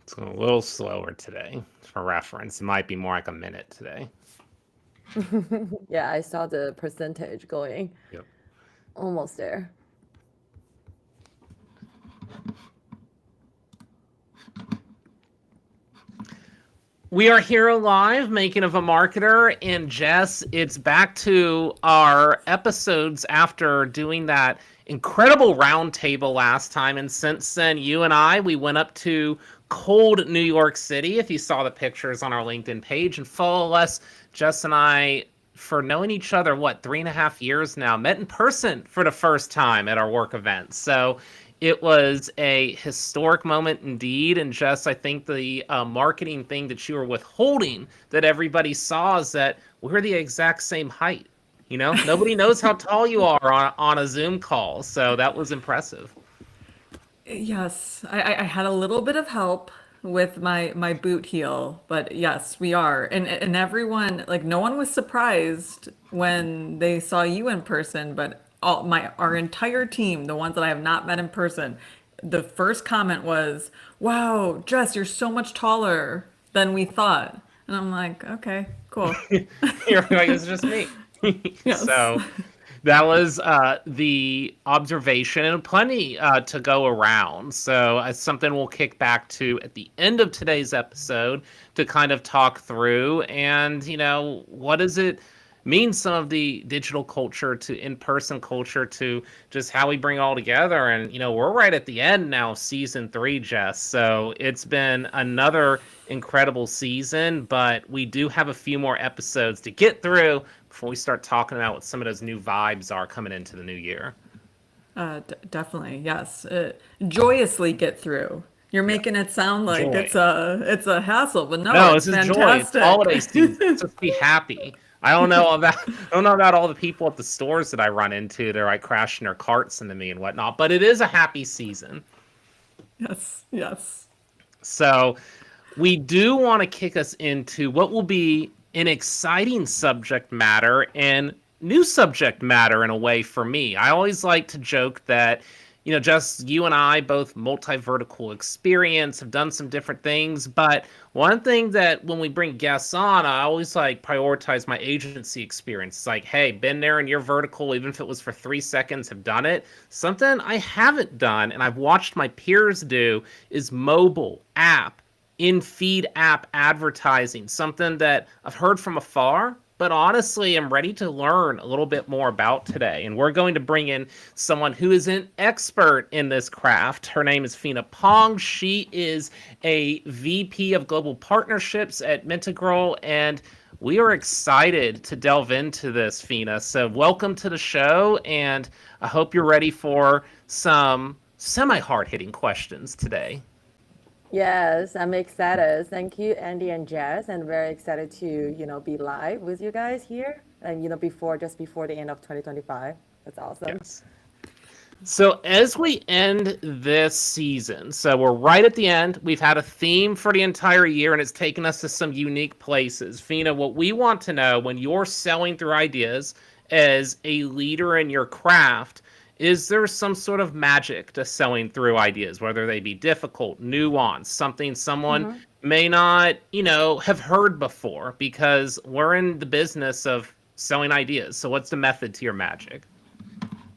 It's a little slower today. For reference, it might be more like a minute today. Yeah, I saw the percentage going Yep. almost there. We are here live, making of a marketer, and Jess, it's back to our episodes after doing that incredible roundtable last time, and since then, you and we went up to cold New York City. If you saw the pictures on our LinkedIn page, and follow us, Jess and I, for knowing each other, what, 3.5 years now, met in person for the first time at our work event. So it was a historic moment indeed. And Jess, I think the marketing thing that you were withholding that everybody saw is that we're the exact same height. You know, nobody knows how tall you are on a Zoom call. So that was impressive. Yes, I had a little bit of help with my boot heel, but yes, we are. And everyone, like no one was surprised when they saw you in person, but our entire team, the ones that I have not met in person, the first comment was, "Wow, Jess, you're so much taller than we thought." And I'm like, "Okay, cool." You're like, it's just me. Yes. So that was the observation, and plenty to go around. So it's something we'll kick back to at the end of today's episode to kind of talk through. And, what does it mean, some of the digital culture to in-person culture to just how we bring it all together. And, we're right at the end now, season 3, Jess. So it's been another incredible season, but we do have a few more episodes to get through before we start talking about what some of those new vibes are coming into the new year. Definitely, yes. Joyously get through. You're Yeah. making it sound like Joy. it's a hassle, but no, No, it's this is joy. It's holiday fantastic. season. Let's just be happy. I don't know about all the people at the stores that I run into. They're like crashing their carts into me and whatnot. But it is a happy season. Yes, yes. So we do want to kick us into what will be an exciting subject matter and new subject matter in a way for me. I always like to joke that, just you and I, both multi-vertical experience, have done some different things. But one thing that when we bring guests on, I always like prioritize my agency experience. It's like, hey, been there in your vertical, even if it was for 3 seconds, have done it. Something I haven't done and I've watched my peers do is mobile app in-feed app advertising, something that I've heard from afar, but honestly, I'm ready to learn a little bit more about today. And we're going to bring in someone who is an expert in this craft. Her name is Phoena Pang. She is a VP of Global Partnerships at Mintegral, and we are excited to delve into this, Phoena. So welcome to the show, and I hope you're ready for some semi-hard-hitting questions today. Yes, I'm excited. Thank you, Andy and Jazz, and very excited to, be live with you guys here. And, just before the end of 2025. That's awesome. Yes. So as we end this season, so we're right at the end. We've had a theme for the entire year, and it's taken us to some unique places. Phoena, what we want to know when you're selling through ideas as a leader in your craft, is there some sort of magic to selling through ideas, whether they be difficult, nuanced, something someone Mm-hmm. may not, have heard before, because we're in the business of selling ideas. So what's the method to your magic?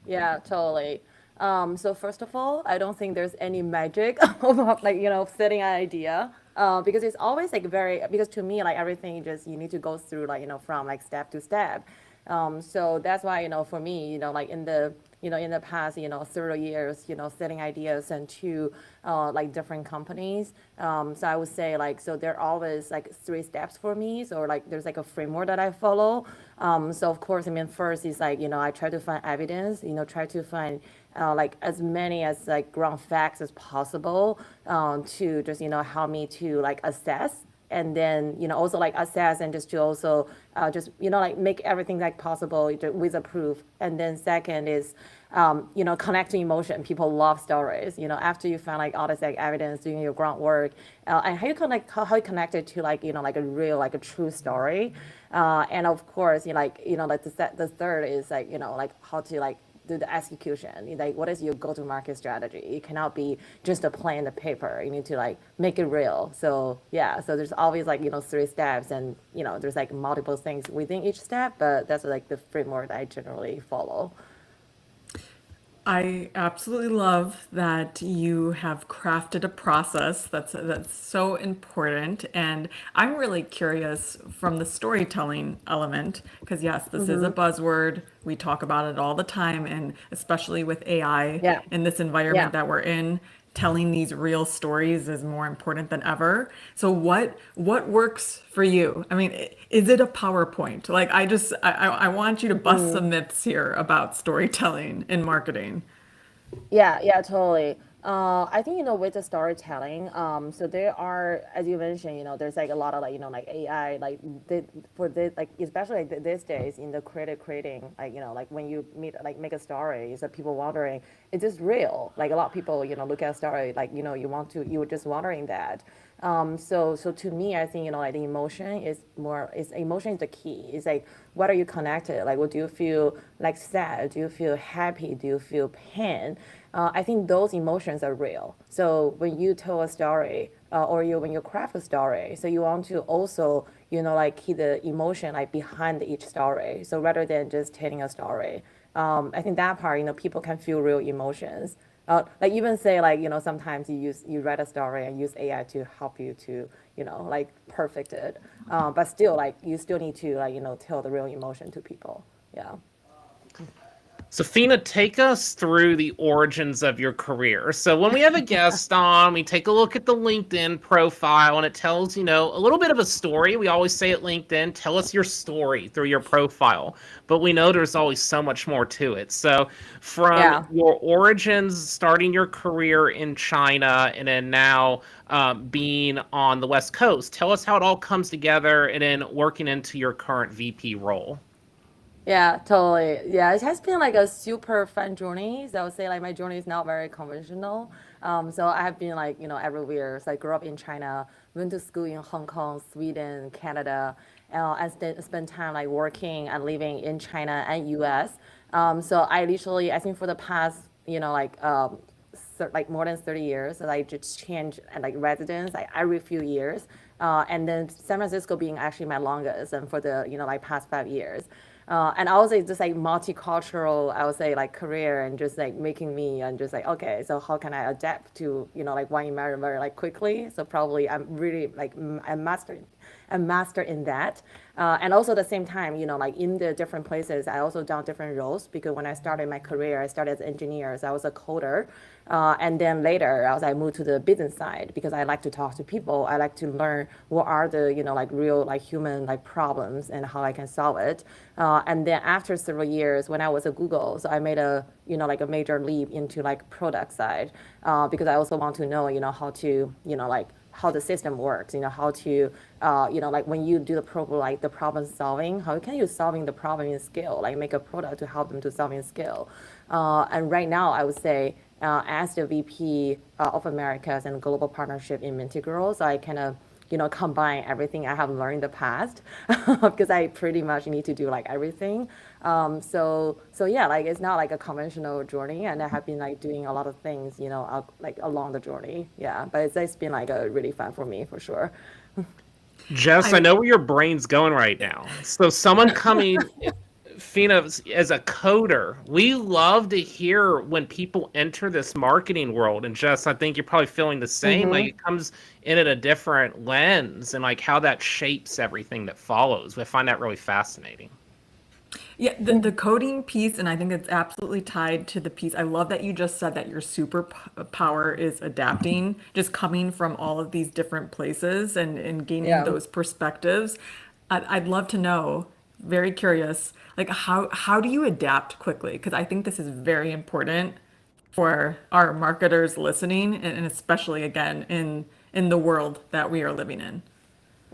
Yeah, totally. So first of all, I don't think there's any magic about like setting an idea. Because it's always like because to me like everything just you need to go through like from like step to step. So that's why for me like in the past several years setting ideas into like different companies. So I would say like so there are always like 3 steps for me. So like there's like a framework that I follow. So of course, I mean, first is like I try to find evidence. Try to find like as many as like ground facts as possible to just help me to like assess, and then also like assess and just to also just like make everything like possible with a proof. And then second is connect to emotion. People love stories. After you find like all this like evidence doing your groundwork, and how you connect, how you connect it to like like a real like a true story. And of course like like the third is like like how to like do the execution. Like, what is your go-to-market strategy? It cannot be just a plan in the paper. You need to like make it real. So yeah, so there's always like, 3 steps, and there's like multiple things within each step, but that's like the framework that I generally follow. I absolutely love that you have crafted a process that's so important. And I'm really curious from the storytelling element, because yes, this is a buzzword. We talk about it all the time, and especially with AI Yeah, in this environment yeah. that we're in, telling these real stories is more important than ever. So what works for you? I mean, is it a PowerPoint? Like I want you to bust some myths here about storytelling in marketing. Yeah, yeah, totally. I think, with the storytelling, so there are, as you mentioned, there's like a lot of like, like AI, like for this, like especially like these days in the creative creating, like, like when you meet, like make a story, so people wondering, is this real? Like a lot of people, look at a story, like, you were just wondering that. So to me, I think, like the emotion is emotion is the key. It's like, what are you connected? Like, what do you feel like sad? Do you feel happy? Do you feel pain? I think those emotions are real. So when you tell a story, when you craft a story, so you want to also, like keep the emotion like behind each story. So rather than just telling a story, I think that part, people can feel real emotions. Like even say like, sometimes you write a story and use AI to help you to, like perfect it. But still like you still need to like, tell the real emotion to people. Yeah. So, Phoena, take us through the origins of your career. So, when we have a guest on, we take a look at the LinkedIn profile, and it tells, a little bit of a story. We always say at LinkedIn, tell us your story through your profile. But we know there's always so much more to it. So, from Yeah. your origins, starting your career in China, and then now being on the West Coast, tell us how it all comes together and then working into your current VP role. Yeah, totally. Yeah, it has been like a super fun journey. So I would say like my journey is not very conventional. So I have been like, everywhere. So I grew up in China, went to school in Hong Kong, Sweden, Canada, and spent time like working and living in China and US. So I literally, I think for the past, like more than 30 years, that I just change and like residence like every few years. And then San Francisco being actually my longest and for the, like past 5 years. And I would say just like multicultural, I would say like career and just like making me and just like, okay, so how can I adapt to, like one environment very like quickly? So probably I'm really like a master in that. And also at the same time, like in the different places, I also done different roles because when I started my career, I started as an engineer, so I was a coder. And then later, as I moved to the business side, because I like to talk to people, I like to learn what are the, like real, like human, like problems and how I can solve it. And then after several years, when I was at Google, so I made a, like a major leap into like product side, because I also want to know, how to, like how the system works, how to, like when you do the problem, like the problem solving, how can you solving the problem in scale, like make a product to help them to solve in scale. And right now, I would say, as the VP of Americas and Global Partnership in Mintegral, so I kind of, combine everything I have learned in the past because I pretty much need to do like everything. So yeah, like it's not like a conventional journey, and I have been like doing a lot of things, like along the journey. Yeah, but it's been like a really fun for me for sure. Jess, I I know where your brain's going right now. So, someone coming, Fina, as a coder, we love to hear when people enter this marketing world. And Jess, I think you're probably feeling the same. Like it comes in at a different lens and like how that shapes everything that follows. I find that really fascinating. Yeah, the coding piece, and I think it's absolutely tied to the piece. I love that you just said that your superpower is adapting, just coming from all of these different places and gaining Yeah. those perspectives. I'd love to know, very curious, like how do you adapt quickly? Because I think this is very important for our marketers listening, and especially again in the world that we are living in.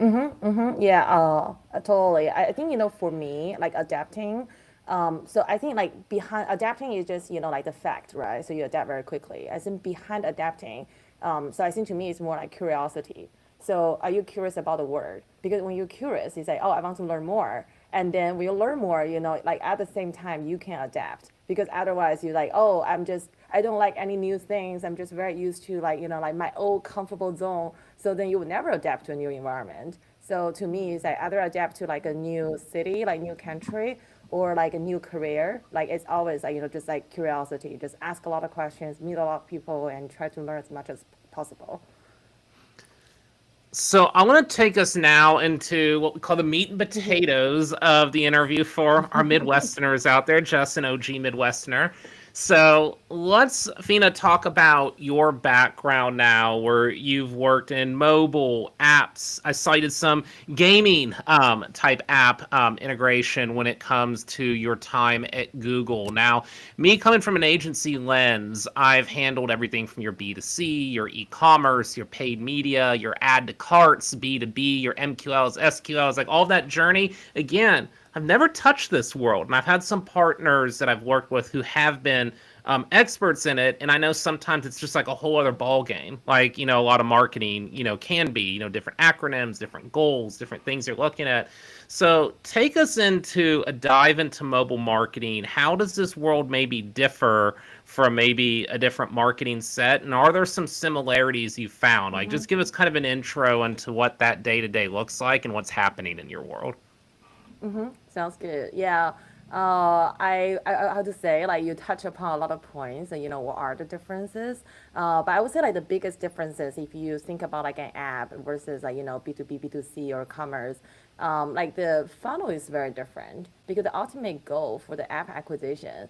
Yeah, totally. I think, for me, like adapting, so I think like behind adapting is just, like the fact, right? So you adapt very quickly. I think behind adapting, so I think to me it's more like curiosity. So are you curious about the word? Because when you're curious, you say, oh, I want to learn more. and then we'll learn more, like at the same time you can adapt, because otherwise you're like, oh, I don't like any new things, I'm just very used to like, like my old comfortable zone. So then you would never adapt to a new environment. So to me, it's like either adapt to like a new city, like new country, or like a new career. Like it's always like, just like curiosity, just ask a lot of questions, meet a lot of people, and try to learn as much as possible. So I want to take us now into what we call the meat and potatoes of the interview for our Midwesterners out there, Justin, OG Midwesterner. So let's, Phoena, talk about your background now, where you've worked in mobile apps. I cited some gaming type app integration when it comes to your time at Google. Now, me coming from an agency lens, I've handled everything from your B2C, your e-commerce, your paid media, your add to carts, B2B, your MQLs, SQLs, like all that journey. Again, I've never touched this world, and I've had some partners that I've worked with who have been experts in it, and I know sometimes it's just like a whole other ball game. Like, a lot of marketing, can be, different acronyms, different goals, different things you're looking at. So take us into a dive into mobile marketing. How does this world maybe differ from maybe a different marketing set? And are there some similarities you found? Like, just give us kind of an intro into what that day-to-day looks like and what's happening in your world. Sounds good. Yeah. I have to say, like, you touch upon a lot of points, and what are the differences? But I would say like the biggest differences, if you think about like an app versus like, B2B, B2C or commerce, like the funnel is very different, because the ultimate goal for the app acquisition,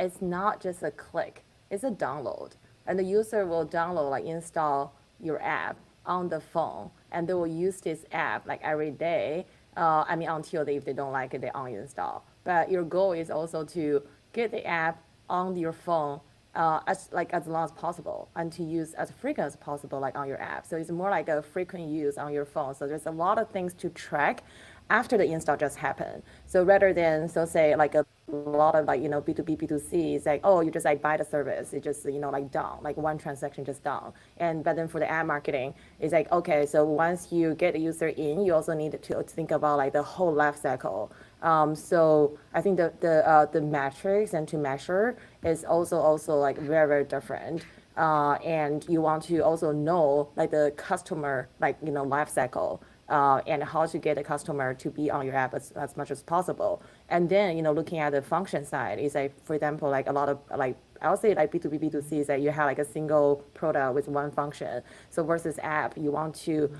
it's not just a click, it's a download. And the user will download, like install your app on the phone, and they will use this app like every day. I mean, until if they don't like it, they uninstall. But your goal is also to get the app on your phone as long as possible, and to use as frequent as possible, like on your app. So it's more like a frequent use on your phone. So there's a lot of things to track after the install just happened. So rather than, so say like a lot of like, B2B, B2C, it's like, oh, you just like buy the service. It just, like done, like one transaction just done. But then for the ad marketing, it's like, okay, so once you get the user in, you also need to think about like the whole life cycle. So I think the metrics and to measure is also like very, very different. And you want to also know like the customer, like, life cycle, and how to get a customer to be on your app as much as possible. And then, looking at the function side is like, for example, like a lot of like, I would say like B2B, B2C is that you have like a single product with one function. So versus app, you want to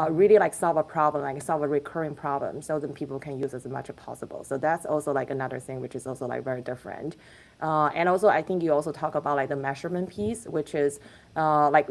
really like solve a problem, like solve a recurring problem, so then people can use as much as possible. So that's also like another thing, which is also like very different. And also, I think you also talk about like the measurement piece, which is like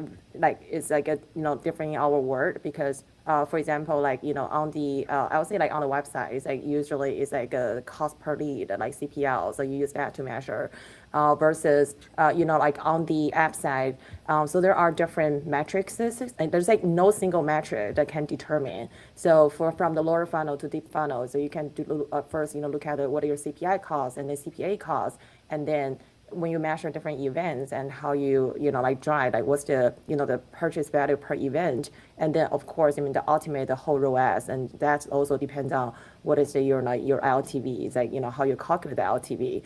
it's like a different in our world, because for example, like on the I would say like on the website, it's like usually it's like a cost per lead, like CPL, so you use that to measure. Versus like on the app side, so there are different metrics, and there's like no single metric that can determine. So from the lower funnel to deep funnel, so you can do first look at what are your CPI costs and the CPA costs, and then when you measure different events and how you like drive, like what's the the purchase value per event. And then of course, I mean, the ultimate, the whole ROAS, and that also depends on what is your LTV. It's like how you calculate the LTV.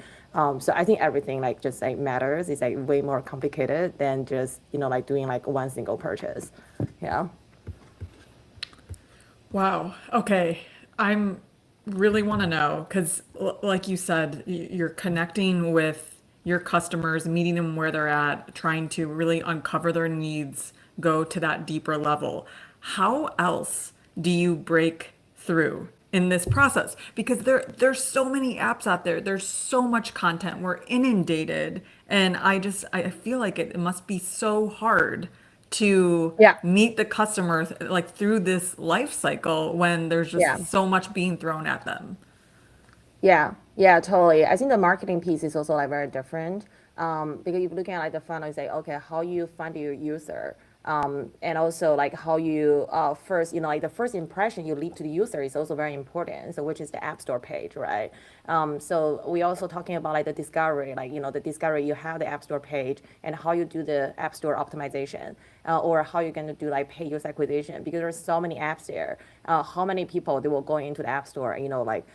So I think everything like just like matters. It's like way more complicated than just like doing like one single purchase. Yeah. Wow. Okay. I'm really want to know because, like you said, you're connecting with your customers, meeting them where they're at, trying to really uncover their needs, go to that deeper level. How else do you break through in this process? Because there's so many apps out there. There's so much content. We're inundated, and I feel like it must be so hard to Yeah. meet the customers like through this life cycle when there's Yeah. just so much being thrown at them. Yeah, yeah, totally. I think the marketing piece is also like very different, because if you're looking at like the funnel, you say, okay, how you find your user, And also like how you first, like the first impression you leave to the user is also very important. So which is the App Store page, right? So we also talking about like the discovery, like the discovery you have the App Store page and how you do the App Store optimization, or how you're going to do like pay user acquisition, because there's so many apps there. How many people they will go into the App Store, like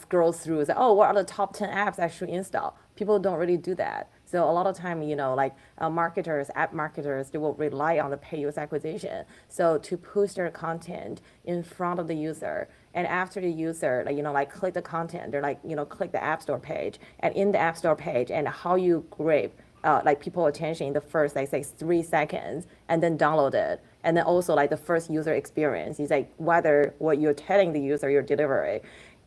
scroll through, say, oh, what are the top 10 apps I should install? People don't really do that. So a lot of time, like marketers, app marketers, they will rely on the pay user acquisition. So to push their content in front of the user, and after the user, like like click the content, they're like click the App Store page, and in the App Store page, and how you grab like people attention in the first like say 3 seconds, and then download it, and then also like the first user experience is like whether what you're telling the user you're delivering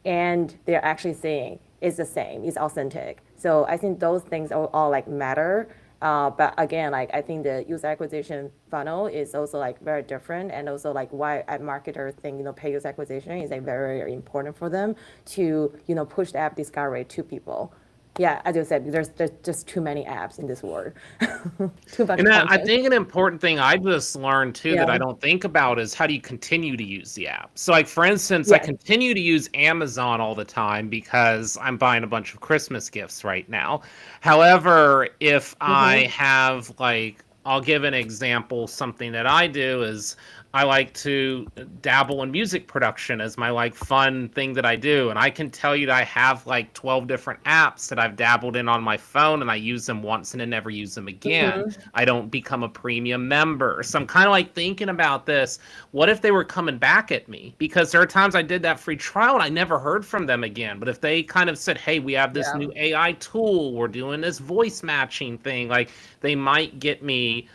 and they're actually saying is the same, is authentic. So I think those things all like matter. But again, like I think the user acquisition funnel is also like very different, and also like why a marketer think pay user acquisition is like very, very important for them to push the app discovery to people. Yeah, as you said, there's just too many apps in this world, too much And I content. think an important thing I just learned too that I Yeah. don't think about is how do you continue to use the app? So, like for instance, I Yes. continue to use Amazon all the time because I'm buying a bunch of Christmas gifts right now. However, if I Mm-hmm. have like, I'll give an example. Something that I do is I like to dabble in music production as my like fun thing that I do. And I can tell you that I have like 12 different apps that I've dabbled in on my phone, and I use them once and then never use them again. Mm-hmm. I don't become a premium member. So I'm kind of like thinking about this. What if they were coming back at me? Because there are times I did that free trial and I never heard from them again. But if they kind of said, hey, we have this Yeah. new AI tool, we're doing this voice matching thing, like they might get me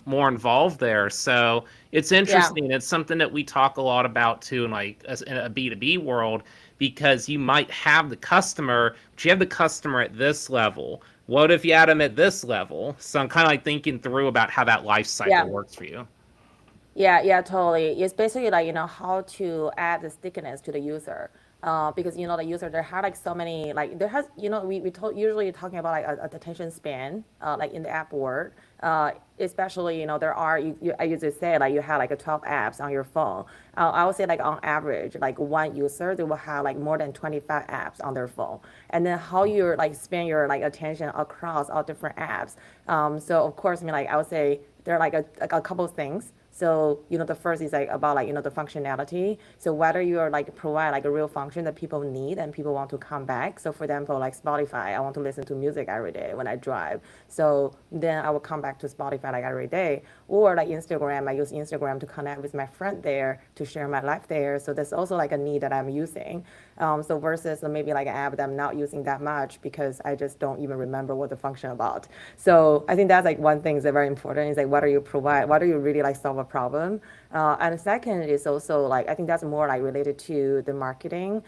more involved there. So it's Yeah. interesting. It's something that we talk a lot about too, in like in a B2B world, because you might have the customer, but you have the customer at this level. What if you had them at this level? So I'm kind of like thinking through about how that life cycle Yeah. works for you. Yeah, yeah, totally. It's basically like, how to add the stickiness to the user. Because, the user, there have like so many, like there has, usually talking about like a attention span, like in the app world. Especially, there are, I usually say like you have like a 12 apps on your phone. I would say like on average, like one user, they will have like more than 25 apps on their phone. And then how you like spend your like attention across all different apps. So of course, like I would say there are like a couple of things. So, the first is like about like, the functionality. So whether you're like provide like a real function that people need and people want to come back. So for example, like Spotify, I want to listen to music every day when I drive. So then I will come back to Spotify like every day. Or like Instagram, I use Instagram to connect with my friend there, to share my life there. So that's also like a need that I'm using. So versus maybe like an app that I'm not using that much because I just don't even remember what the function about. So I think that's like one thing that's very important is like what do you provide, what do you really like solve a problem. And the second is also like I think that's more like related to the marketing.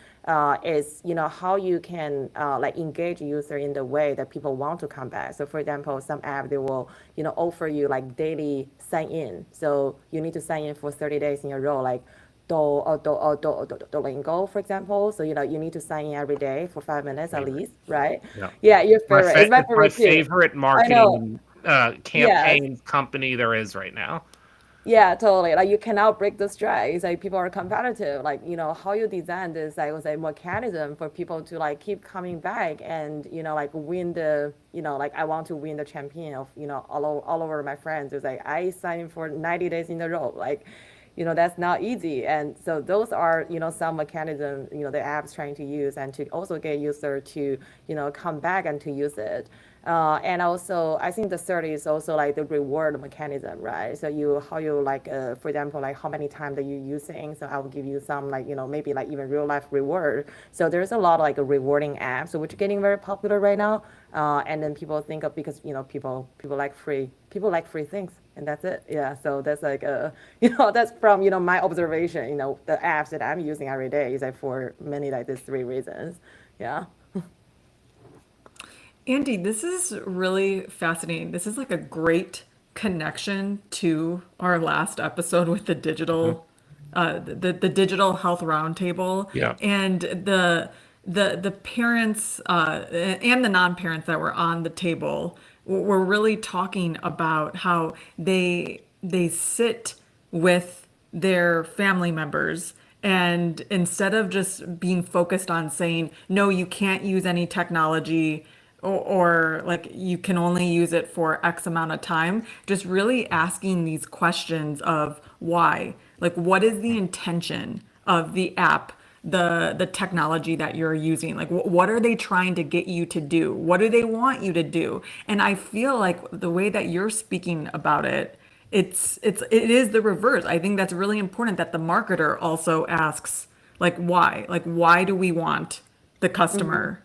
Is how you can like engage user in the way that people want to come back. So for example, some app they will offer you like daily sign in. So you need to sign in for 30 days in a row, like Duolingo, for example. So you need to sign in every day for 5 minutes at Favorite. least, right? Yeah. Yeah, your favorite. It's my It's my favorite too. favorite I know. marketing Yes. campaign company there is right now. Yeah, totally. Like you cannot break the strike. It's like people are competitive. Like, how you design this, I would say, mechanism for people to like keep coming back and, like win the, like I want to win the champion of, all over my friends. It's like I signed for 90 days in a row. Like, that's not easy. And so those are, some mechanism, the app's trying to use and to also get user to, come back and to use it. And also, I think the third is also like the reward mechanism, right? So how you like, for example, like how many times that you using. So I will give you some like, maybe like even real life reward. So there's a lot of like rewarding apps, which are getting very popular right now. And then people think of because, people like free things. And that's it. Yeah. So that's like, that's from, my observation, the apps that I'm using every day is like for many like these three reasons. Yeah. Andy, this is really fascinating. This is like a great connection to our last episode with the Mhm. the digital health roundtable Yeah. and the parents and the non-parents that were on the table were really talking about how they they sit with their family members, and instead of just being focused on saying, no, you can't use any technology, or like you can only use it for X amount of time, just really asking these questions of why. Like, what is the intention of the app, the technology that you're using? Like, what are they trying to get you to do? What do they want you to do? And I feel like the way that you're speaking about it, it is the reverse. I think that's really important that the marketer also asks, like, why? Like, why do we want the Mm-hmm. customer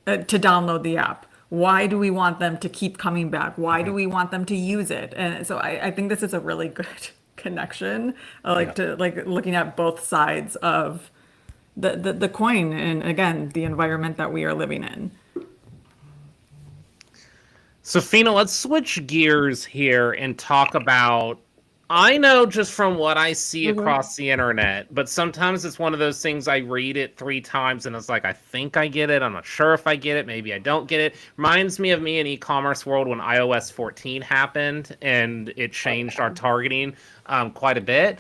to download the app? Why do we want them to keep coming back? Why do Mhm. we want them to use it? And so I think this is a really good connection, Yeah. like to like looking at both sides of the coin, and again, the environment that we are living in. So, Fina, let's switch gears here and talk about. I know just from what I see Mm-hmm. across the internet, but sometimes it's one of those things I read it 3 times and it's like, I think I get it. I'm not sure if I get it. Maybe I don't get it. Reminds me of me in e-commerce world when iOS 14 happened and it Oh changed our yeah. targeting quite a bit.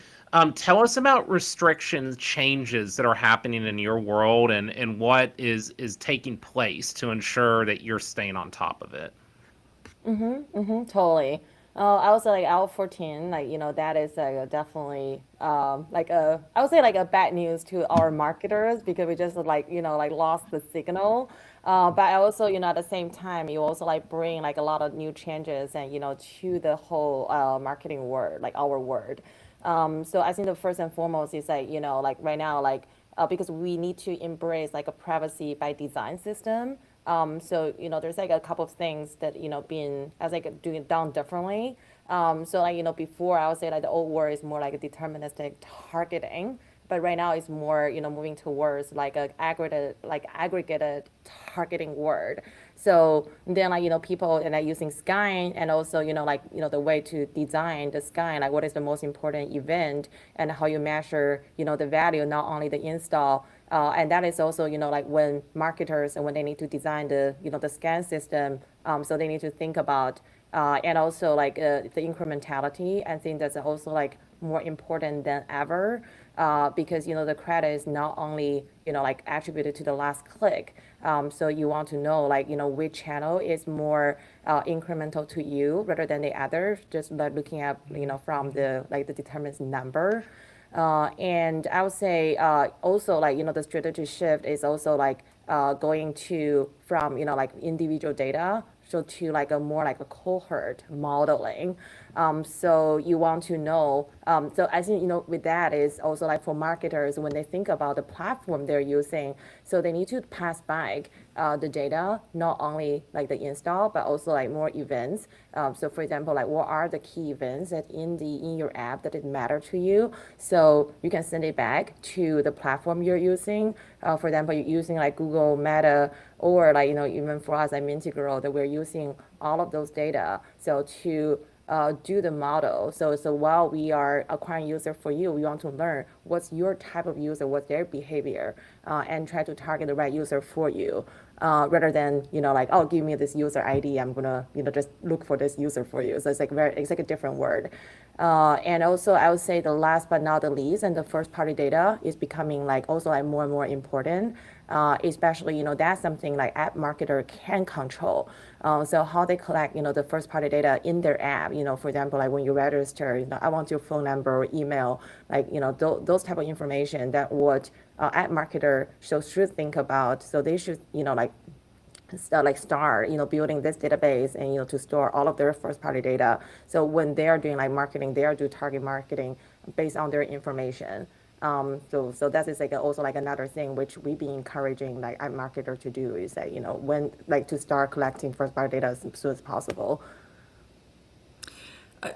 Tell us about restrictions changes that are happening in your world and what is taking place to ensure that you're staying on top of it. Totally. I would say like L 14, like that is like definitely like a I would say like a bad news to our marketers because we just like like lost the signal. But I also at the same time you also like bring like a lot of new changes and to the whole marketing word like our word. So I think the first and foremost is like like right now like because we need to embrace like a privacy by design system. So there's like a couple of things that being as like doing done differently. So like before I would say like the old word is more like a deterministic targeting, but right now it's more moving towards like a aggregated targeting word. So then like people and like using Skyne and also like the way to design the Skyne, like what is the most important event and how you measure the value, not only the install. And that is also, like when marketers and when they need to design the, the scan system, so they need to think about, and also like the incrementality. I think that's also like more important than ever, because the credit is not only like attributed to the last click. So you want to know like which channel is more incremental to you rather than the other. Just like looking at from the like the determined number. And I would say also like the strategy shift is also like going to from like individual data so to like a more like a cohort modeling. So you want to know. So I think with that is also like for marketers when they think about the platform they're using, so they need to pass by the data, not only like the install, but also like more events. So for example, like what are the key events that in your app that it matter to you? So you can send it back to the platform you're using. For example, you're using like Google Meta or like even for us at Mintegral that we're using all of those data. So to do the model. So while we are acquiring user for you, we want to learn what's your type of user, what's their behavior, and try to target the right user for you, rather than like oh give me this user ID, I'm gonna just look for this user for you. So it's like a different word. And also I would say the last but not the least, and the first party data is becoming like also like more and more important, especially that's something like app marketer can control. So how they collect the first party data in their app, for example like when you register, I want your phone number or email, like those type of information that what app marketer should think about. So they should like start building this database and to store all of their first party data. So when they are doing like marketing, they are doing target marketing based on their information. So that is like also like another thing which we be encouraging like a marketer to do is that when like to start collecting first party data as soon as possible.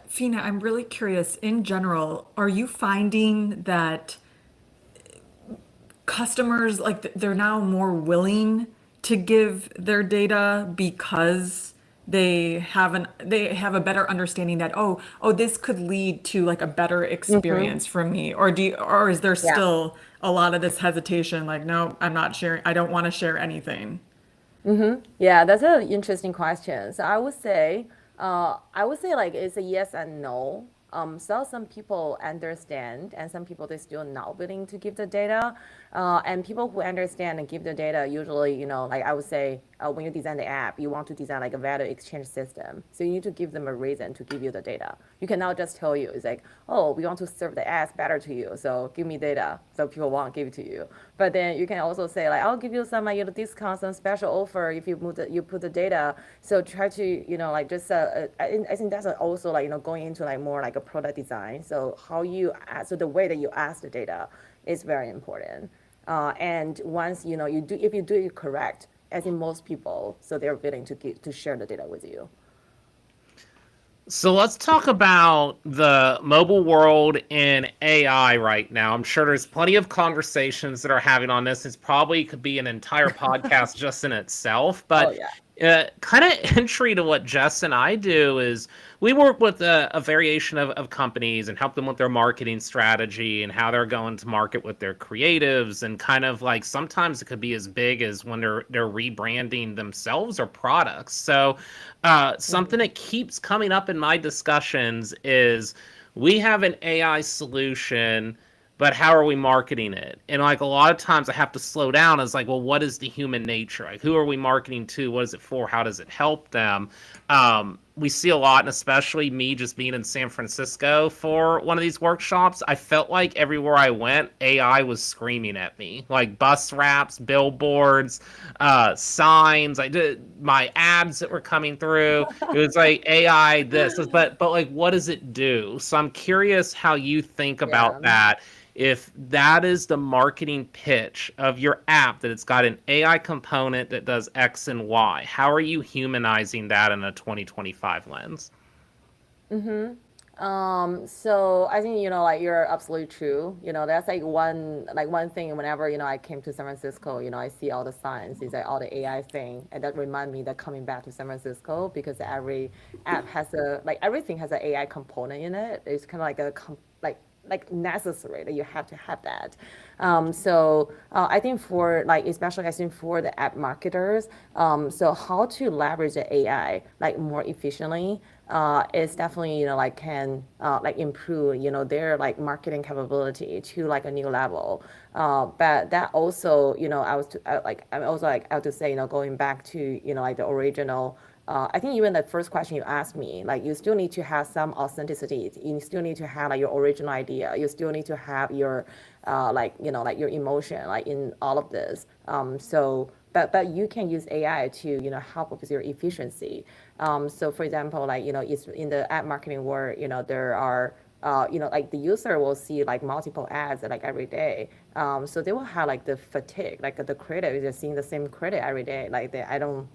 Fina, I'm really curious. In general, are you finding that customers they're now more willing to give their data because they have a better understanding that this could lead to like a better Mm-hmm. experience for me, or or is there Yeah. still a lot of this hesitation like, no, I'm not sharing, I don't want to share anything? Yeah, that's an interesting question. So I would say, I would say like it's a yes and no. So some people understand, and some people they still not willing to give the data. And people who understand and give the data usually, like I would say, when you design the app, you want to design like a value exchange system. So you need to give them a reason to give you the data. You cannot just tell you it's like, oh, we want to serve the ads better to you, so give me data. So people won't give it to you. But then you can also say like, I'll give you some discount, some special offer if you put the data. So try to like just I think that's also like going into like more like a product design. So so the way that you ask the data is very important. And once you do, if you do it correct, as in most people, so they're willing to share the data with you. So let's talk about the mobile world and AI right now. I'm sure there's plenty of conversations that are having on this. It's probably could be an entire podcast just in itself. Oh But yeah. kind of entry to what Jess and I do is we work with a variation of companies and help them with their marketing strategy and how they're going to market with their creatives, and kind of like sometimes it could be as big as when they're rebranding themselves or products. So something Mm-hmm. that keeps coming up in my discussions is we have an AI solution, but how are we marketing it? And like a lot of times I have to slow down. It's like, well, what is the human nature? Like, who are we marketing to? What is it for? How does it help them? We see a lot, and especially me just being in San Francisco for one of these workshops, I felt like everywhere I went, AI was screaming at me, like bus wraps, billboards, signs. I did my ads that were coming through. It was like AI this, but like, what does it do? So I'm curious how you think about Yeah. that. If that is the marketing pitch of your app, that it's got an AI component that does X and Y, how are you humanizing that in a 2025 lens? So I think like you're absolutely true. That's like one thing. Whenever I came to San Francisco, I see all the signs. It's like all the AI thing, and that remind me that coming back to San Francisco, because every app has everything has an AI component in it. It's kind of like like necessary that you have to have that. So I think for like especially I think for the app marketers, so how to leverage the AI like more efficiently is definitely like can like improve their like marketing capability to like a new level. But that also I'm also like I have to say going back to like the original. I think even the first question you asked me, like you still need to have some authenticity. You still need to have like your original idea. You still need to have your like like your emotion like in all of this. But you can use AI to help with your efficiency. So for example, like it's in the ad marketing world, there are like the user will see like multiple ads like every day. So they will have like the fatigue, like the creative is just seeing the same creative every day. Like I don't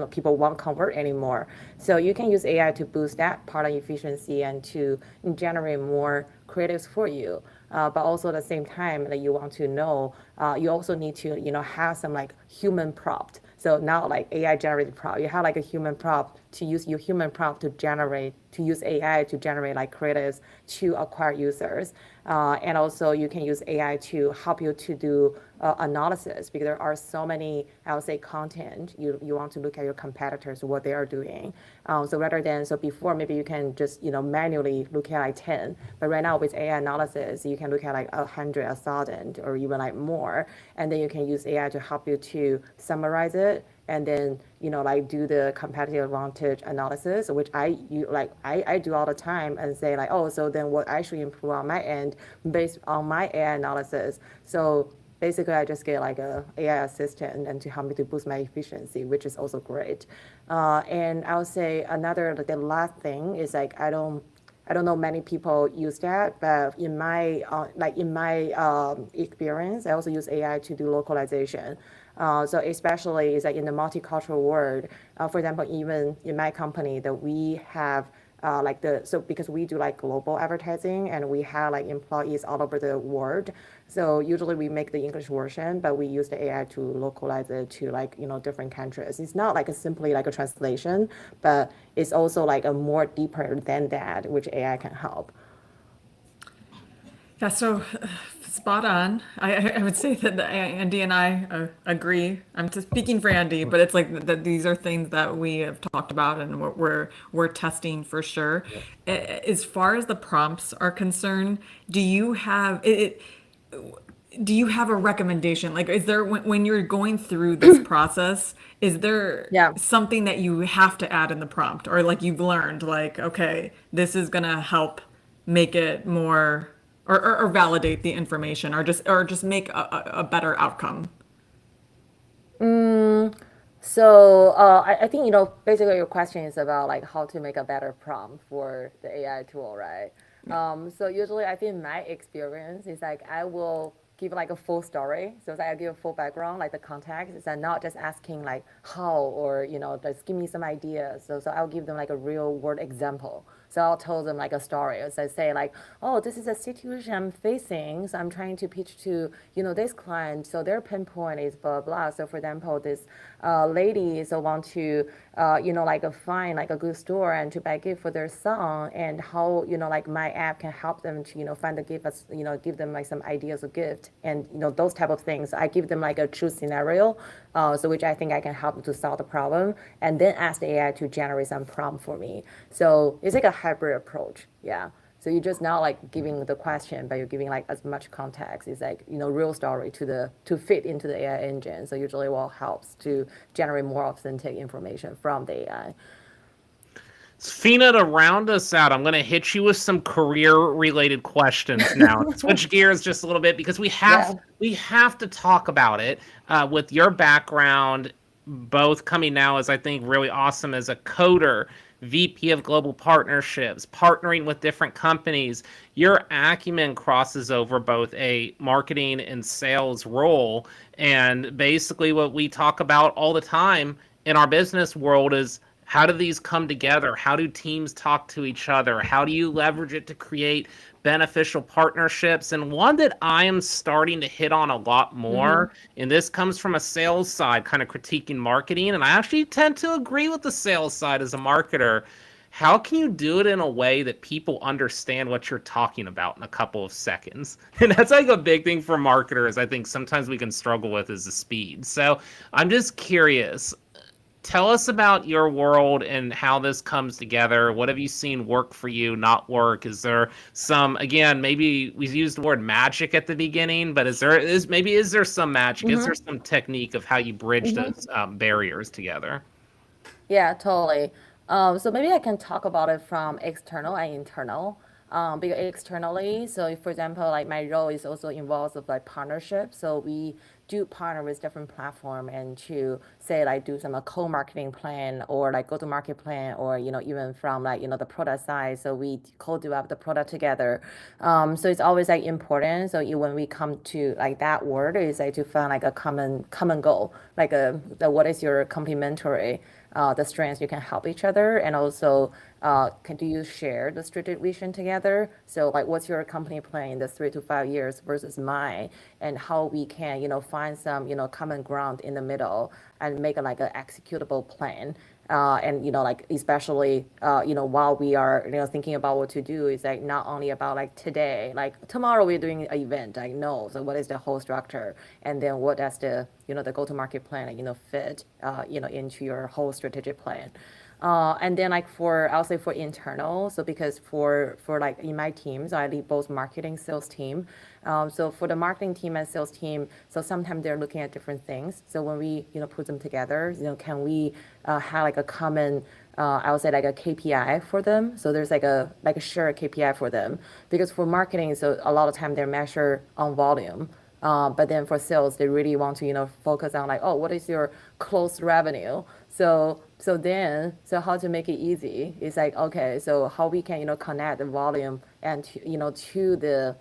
know, people won't convert anymore. So you can use AI to boost that part of efficiency and to generate more creatives for you. But also at the same time that you want to know, you also need to have some like human prompt. So now like AI generated prompt, you have like a human prompt to use your human prompt to use AI to generate like creatives to acquire users. And also you can use AI to help you to do analysis, because there are so many, I would say, content. You want to look at your competitors, what they are doing. So rather than, so before maybe you can just, manually look at like 10, but right now with AI analysis, you can look at like 100, 1,000, or even like more. And then you can use AI to help you to summarize it, and then like do the competitive advantage analysis, which I do all the time, and say like, oh, so then what I should improve on my end based on my AI analysis. So basically I just get like a AI assistant and to help me to boost my efficiency, which is also great. And I would say another like the last thing is like I don't know many people use that, but in my experience, I also use AI to do localization. So especially is like in the multicultural world. For example, even in my company, that we have because we do like global advertising and we have like employees all over the world. So usually we make the English version, but we use the AI to localize it to like different countries. It's not like a simply like a translation, but it's also like a more deeper than that, which AI can help. Yeah, so spot on. I would say that Andy and I agree. I'm just speaking for Andy, but it's like that these are things that we have talked about and we're testing for sure. As far as the prompts are concerned, do you have do you have a recommendation? Like, is there when you're going through this process, is there Yeah. something that you have to add in the prompt, or like you've learned, like, okay, this is gonna help make it more, or validate the information, or just make a better outcome? So I think basically your question is about like how to make a better prompt for the AI tool, right? So usually I think my experience is like I will give like a full story. So it's like I give a full background, like the context. It's like not just asking like how or just give me some ideas. So I'll give them like a real world example. So I'll tell them like a story. So I say like, oh, this is a situation I'm facing. So I'm trying to pitch to, this client. So their pinpoint is blah, blah. So for example, this lady so want to, like find like a good store and to buy gift for their son and how, like my app can help them to, find the gift, give them like some ideas of gift and, those type of things. I give them like a true scenario. So which I think I can help them to solve the problem and then ask the AI to generate some prompt for me. So it's like a hybrid approach. Yeah. So you're just not like giving the question, but you're giving like as much context. It's like, real story to fit into the AI engine. So usually what helps to generate more authentic information from the AI. Phoena, to round us out, I'm going to hit you with some career-related questions now. Switch gears just a little bit because Yeah. we have to talk about it. With your background, both coming now as I think really awesome as a coder, VP of Global Partnerships, partnering with different companies, your acumen crosses over both a marketing and sales role. And basically, what we talk about all the time in our business world is how do these come together? How do teams talk to each other? How do you leverage it to create beneficial partnerships? And one that I am starting to hit on a lot Mm-hmm. more, and this comes from a sales side, kind of critiquing marketing, and I actually tend to agree with the sales side as a marketer. How can you do it in a way that people understand what you're talking about in a couple of seconds? And that's like a big thing for marketers. I think sometimes we can struggle with is the speed. So I'm just curious, tell us about your world and how this comes together. What have you seen work for you, not work? Is there some, again, maybe we used the word magic at the beginning, but is there some magic? Is Mm-hmm. there some technique of how you bridge Mm-hmm. those barriers together? Yeah, totally. So maybe I can talk about it from external and internal. Because externally, so if, for example, like my role is also involved with like partnership. So we do partner with different platform and to say like do some co-marketing plan or like go-to-market plan or even from like the product side. So we co-develop the product together. So it's always like important. So when we come to like that word is like to find like a common goal, like what is your complementary the strengths you can help each other and also can do you share the strategic vision together, so like what's your company plan in the 3 to 5 years versus mine and how we can find some common ground in the middle and make like an executable plan and like especially while we are thinking about what to do is like not only about like today, like tomorrow we're doing an event, like no, so what is the whole structure and then what does the the go-to-market plan fit into your whole strategic plan. And then like for I'll say for internal, so because for like in my teams, I lead both marketing sales team. So for the marketing team and sales team, so sometimes they're looking at different things. So when we put them together, can we have like a common I would say like a KPI for them. So there's like a shared KPI for them because for marketing, so a lot of time they're measured on volume. But then for sales, they really want to, focus on like, oh, what is your closed revenue? So how to make it easy is like, okay, so how we can, connect the volume and to the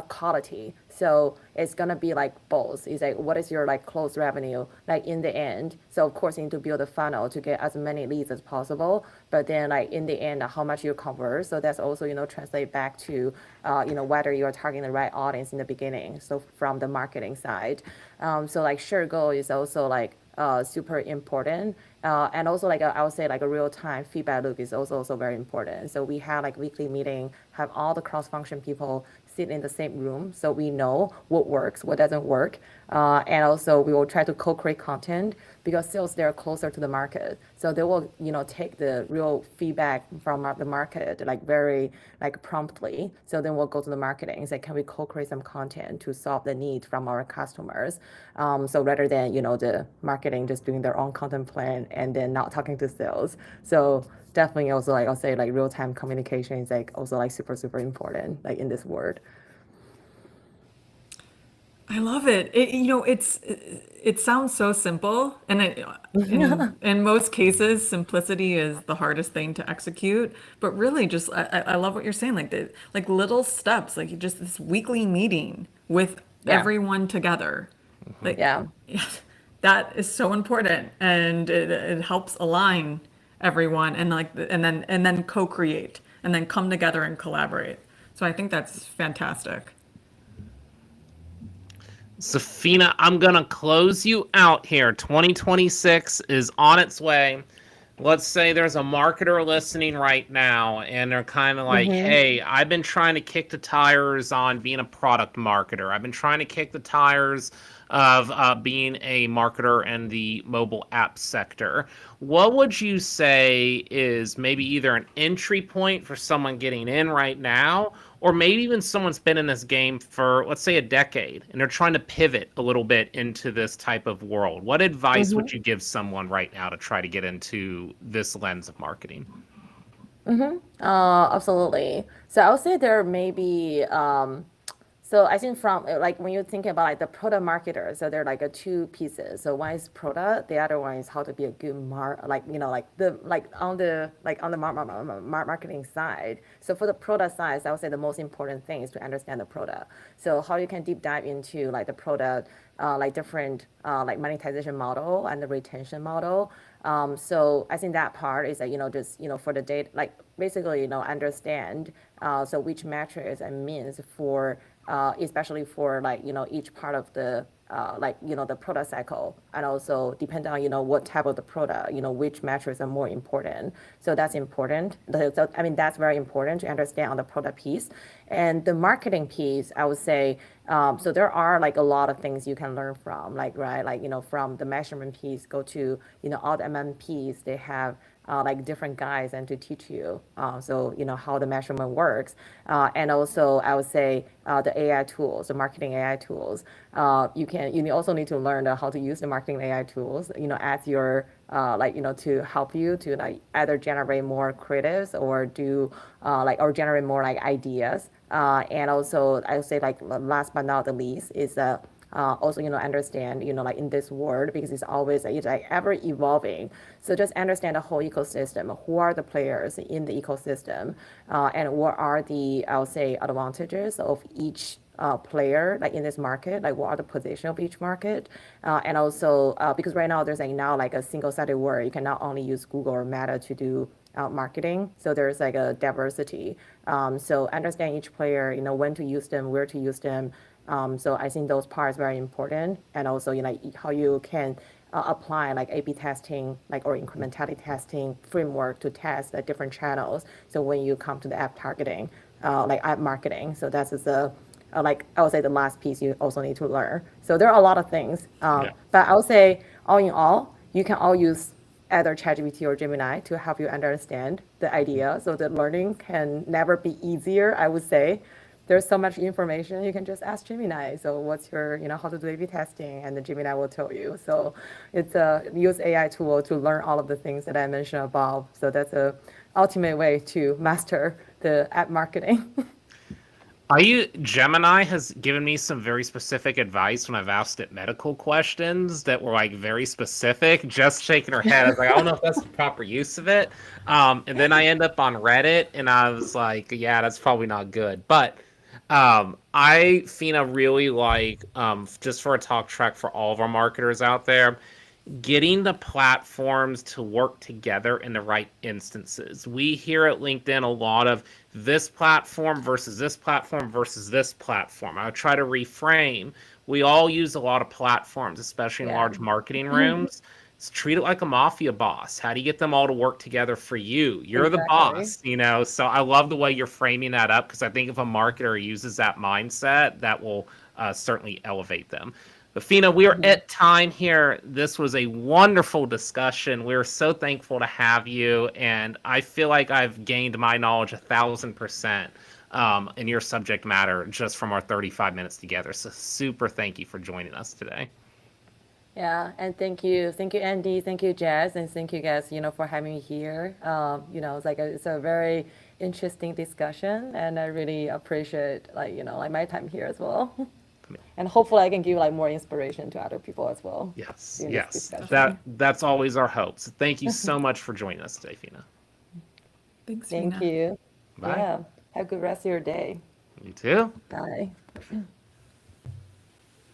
quality. So it's gonna be like both. It's like what is your like close revenue like in the end. So of course you need to build a funnel to get as many leads as possible. But then like in the end, how much you convert. So that's also translate back to whether you are targeting the right audience in the beginning. So from the marketing side, so like sure goal is also like super important. And also like I would say like a real time feedback loop is also very important. So we have like weekly meeting, have all the cross function people sit in the same room so we know what works, what doesn't work. And also we will try to co-create content because sales they're closer to the market. So they will, take the real feedback from the market like very like promptly. So then we'll go to the marketing and say, can we co-create some content to solve the need from our customers? So rather than, the marketing just doing their own content plan and then not talking to sales. So definitely also like I'll say like real time communication is like also like super super important like in this world. I love it. It sounds so simple, and in most cases, simplicity is the hardest thing to execute. But really, just I love what you're saying, like little steps, like just this weekly meeting with Yeah, everyone together, like yeah. that is so important, and it helps align everyone, and and then co-create, and then come together and collaborate. So I think that's fantastic. Safina, I'm going to close you out here. 2026 is on its way. Let's say there's a marketer listening right now and they're kind of like, Mm-hmm. hey, I've been trying to kick the tires on being a product marketer. I've been trying to kick the tires of being a marketer in the mobile app sector. What would you say is maybe either an entry point for someone getting in right now, or maybe even someone's been in this game for, let's say, a decade and they're trying to pivot a little bit into this type of world? What advice would Mm-hmm. you give someone right now to try to get into this lens of marketing? Absolutely. So I would say there may be so I think from like when you think about like the product marketer, so there are like a two pieces. So one is product, the other one is how to be a good like like the like on the marketing side. So for the product side, I would say the most important thing is to understand the product. So how you can deep dive into like the product, like different like monetization model and the retention model. So I think that part is that just for the data like basically understand so which metrics and means for especially for like each part of the like the product cycle, and also depend on what type of the product, which metrics are more important. So that's important. So, I mean that's very important to understand on the product piece. And the marketing piece, I would say, so there are like a lot of things you can learn from, like right, like from the measurement piece, go to all the MMPs, they have like different guides and to teach you so how the measurement works. And also I would say the AI tools, the marketing AI tools, you also need to learn how to use the marketing AI tools as your like to help you to like either generate more creatives or do like or generate more like ideas. And also I would say like last but not the least is also understand like in this world, because it's like ever evolving. So just understand the whole ecosystem, who are the players in the ecosystem, and what are the, I would say, advantages of each player like in this market, like what are the position of each market. And also because right now there's like now like a single-sided word, you can not only use Google or Meta to do marketing. So there's like a diversity. So understand each player, when to use them, where to use them. So I think those parts very important, and also how you can apply like A/B testing, like or incrementality testing framework to test the different channels. So when you come to the app targeting, like app marketing, so that's the like I would say the last piece you also need to learn. So there are a lot of things, Yeah. but I would say all in all, you can all use either ChatGPT or Gemini to help you understand the idea. So the learning can never be easier, I would say. There's so much information, you can just ask Gemini. So what's your, how to do A/B testing, and the Gemini will tell you. So it's a use AI tool to learn all of the things that I mentioned above. So that's a ultimate way to master the app marketing. Gemini has given me some very specific advice when I've asked it medical questions that were like very specific, just shaking her head. I was like, I don't know if that's the proper use of it. And then I end up on Reddit and I was like, yeah, that's probably not good. But Fina, really like, just for a talk track for all of our marketers out there, getting the platforms to work together in the right instances. We hear at LinkedIn a lot of this platform versus this platform versus this platform. I try to reframe we all use a lot of platforms, especially in Yeah. large marketing rooms. It's treat it like a mafia boss. How do you get them all to work together for you? You're the Exactly. boss, you know? So I love the way you're framing that up because I think if a marketer uses that mindset, that will certainly elevate them. But Phoena, we are Mhm. at time here. This was a wonderful discussion. We're so thankful to have you, and I feel like I've gained my knowledge 1,000% in your subject matter just from our 35 minutes together. So super thank you for joining us today. Yeah, and thank you, Andy, thank you, Jazz, and thank you guys, for having me here. It's a very interesting discussion, and I really appreciate like my time here as well. And hopefully, I can give like more inspiration to other people as well Yes, during this yes. discussion. That's always our hope. So thank you so much for joining us today, Phoena. Thanks, Thank Phoena. you. Bye. Yeah, have a good rest of your day. You too. Bye.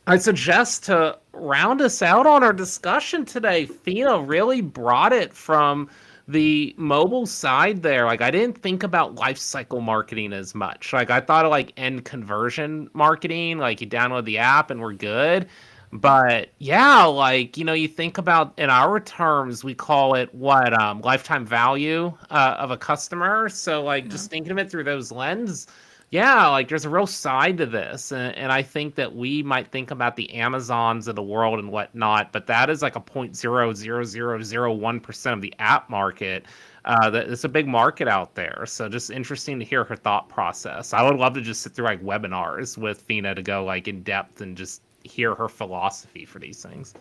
I suggest to round us out on our discussion today, Fina really brought it from the mobile side there. Like I didn't think about life cycle marketing as much. Like I thought of like end conversion marketing, like you download the app and we're good. But yeah, like you think about in our terms, we call it what lifetime value of a customer. So like Yeah. just thinking of it through those lens, yeah, like there's a real side to this, and I think that we might think about the Amazons of the world and whatnot, but that is like a 0.00001% of the app market. That it's a big market out there, so just interesting to hear her thought process. I would love to just sit through like webinars with Fina to go like in depth and just hear her philosophy for these things.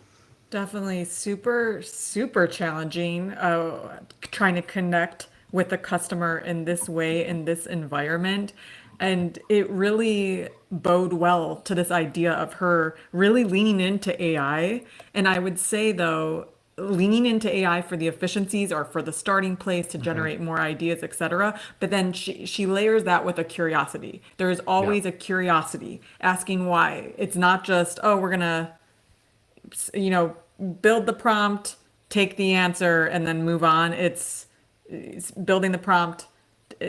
Definitely super, super challenging, trying to connect with the customer in this way, in this environment. And it really bode well to this idea of her really leaning into AI. And I would say, though, leaning into AI for the efficiencies or for the starting place to Hmm. generate more ideas, etc. But then she layers that with a curiosity. There is Yeah, always a curiosity, asking why. It's not just, oh, we're gonna you know, build the prompt, take the answer, and then move on. It's building the prompt,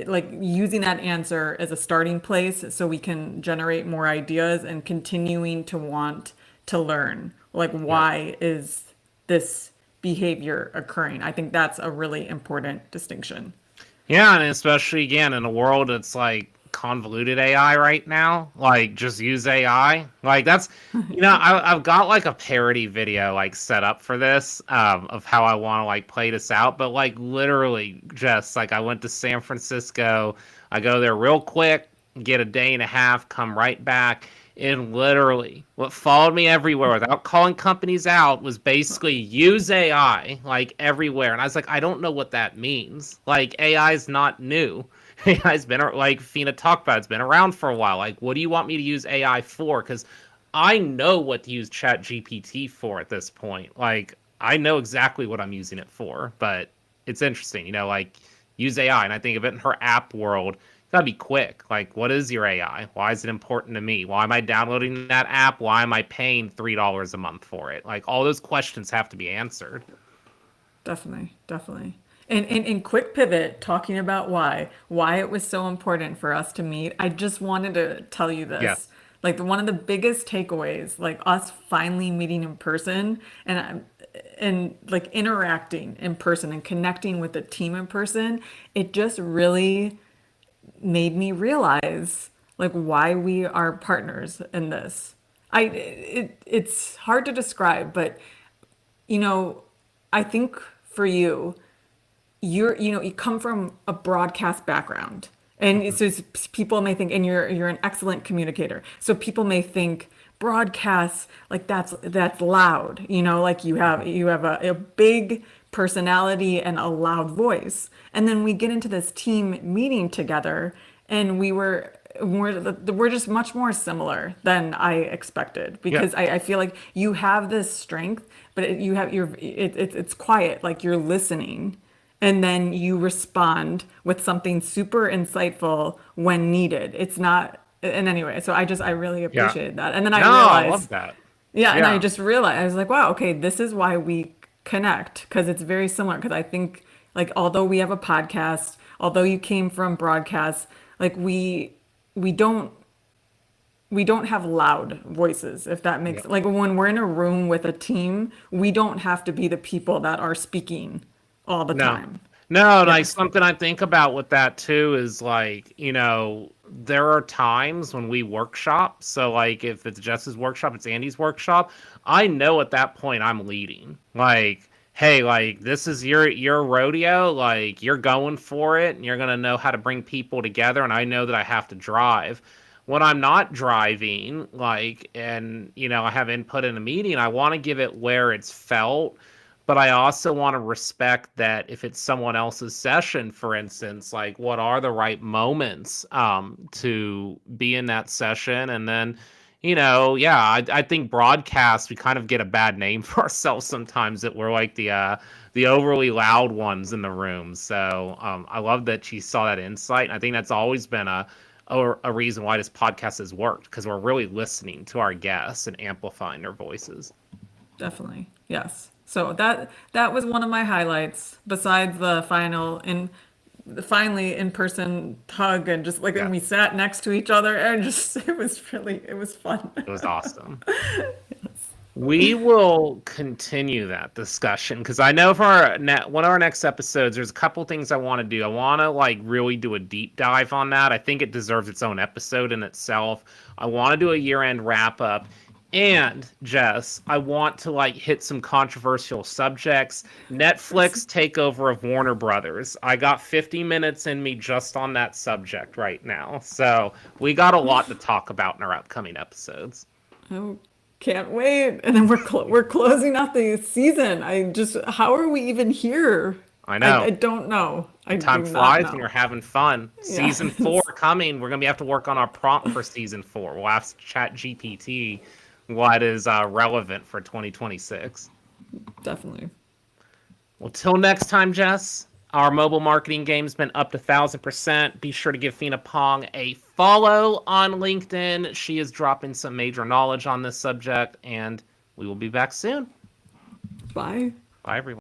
like using that answer as a starting place so we can generate more ideas and continuing to want to learn. Like, yeah. why is this behavior occurring? I think that's a really important distinction. Yeah, and especially again in a world that's like convoluted AI right now, like just use AI. Like that's, I've got like a parody video like set up for this of how I want to like play this out, but like literally just like I went to San Francisco, I go there real quick, get a day and a half, come right back. And literally, what followed me everywhere without calling companies out was basically use AI like everywhere. And I was like, I don't know what that means. Like, AI is not new. AI's been, like Fina talked about, it's been around for a while. Like, what do you want me to use AI for? Because I know what to use Chat GPT for at this point. Like, I know exactly what I'm using it for, but it's interesting, like use AI. And I think of it in her app world gotta be quick. Like, what is your AI? Why is it important to me? Why am I downloading that app? Why am I paying $3 a month for it? Like, all those questions have to be answered. Definitely, definitely. And quick pivot, talking about why it was so important for us to meet. I just wanted to tell you this. Yes. Like one of the biggest takeaways, like us finally meeting in person and like interacting in person and connecting with the team in person, it just really made me realize like why we are partners in this. It's hard to describe, but you know, I think for you, you come from a broadcast background. And Hmm. so people may think, and you're an excellent communicator. So people may think broadcasts like that's loud, like Hmm. you have a big personality and a loud voice. And then we get into this team meeting together, and we're just much more similar than I expected Yeah. because I feel like you have this strength, but it's quiet, like you're listening, and then you respond with something super insightful when needed. It's not, and anyway, so I really Yeah. appreciated that. And then I No, I love realized, that. yeah, and I Yeah. just realized, I was like, wow, okay, this is why we connect because it's very similar. Because I think, like, although we have a podcast, although you came from broadcast, like we don't we don't have loud voices, if that Yeah. makes like when we're in a room with a team, we don't have to be the people that are speaking all the No. time. No, like Yes. something I think about with that too is like, there are times when we workshop. So like if it's Jess's workshop, it's Andy's workshop. I know at that point I'm leading. Like, hey, like this is your rodeo, like you're going for it and you're gonna know how to bring people together and I know that I have to drive. When I'm not driving, like and I have input in a meeting, I want to give it where it's felt, but I also want to respect that if it's someone else's session, for instance, like what are the right moments to be in that session? And then, yeah, I think broadcast, we kind of get a bad name for ourselves sometimes that we're like the overly loud ones in the room. So I love that she saw that insight. And I think that's always been a reason why this podcast has worked because we're really listening to our guests and amplifying their voices. Definitely. Yes. So that was one of my highlights besides the finally in-person hug and just like Yeah, when we sat next to each other and just it was fun. it was awesome. We will continue that discussion because I know for one of our next episodes, there's a couple things I want to do. I want to like really do a deep dive on that. I think it deserves its own episode in itself. I want to do a year-end wrap up. And Jess, I want to like hit some controversial subjects. Netflix takeover of Warner Brothers. I got 50 minutes in me just on that subject right now. So we got a lot to talk about in our upcoming episodes. Oh, can't wait. And then we're closing out the season. How are we even here? I know. I don't know. I do Time not flies when you're know. having fun. Season Yes, 4 coming. We're gonna have to work on our prompt for season 4. We'll ask Chat GPT what is relevant for 2026. definitely. Well, till next time, Jess. Our mobile marketing game's been up to 1,000%. Be sure to give Phoena Pang a follow on LinkedIn. She is dropping some major knowledge on this subject, and we will be back soon. Bye. Bye, everyone.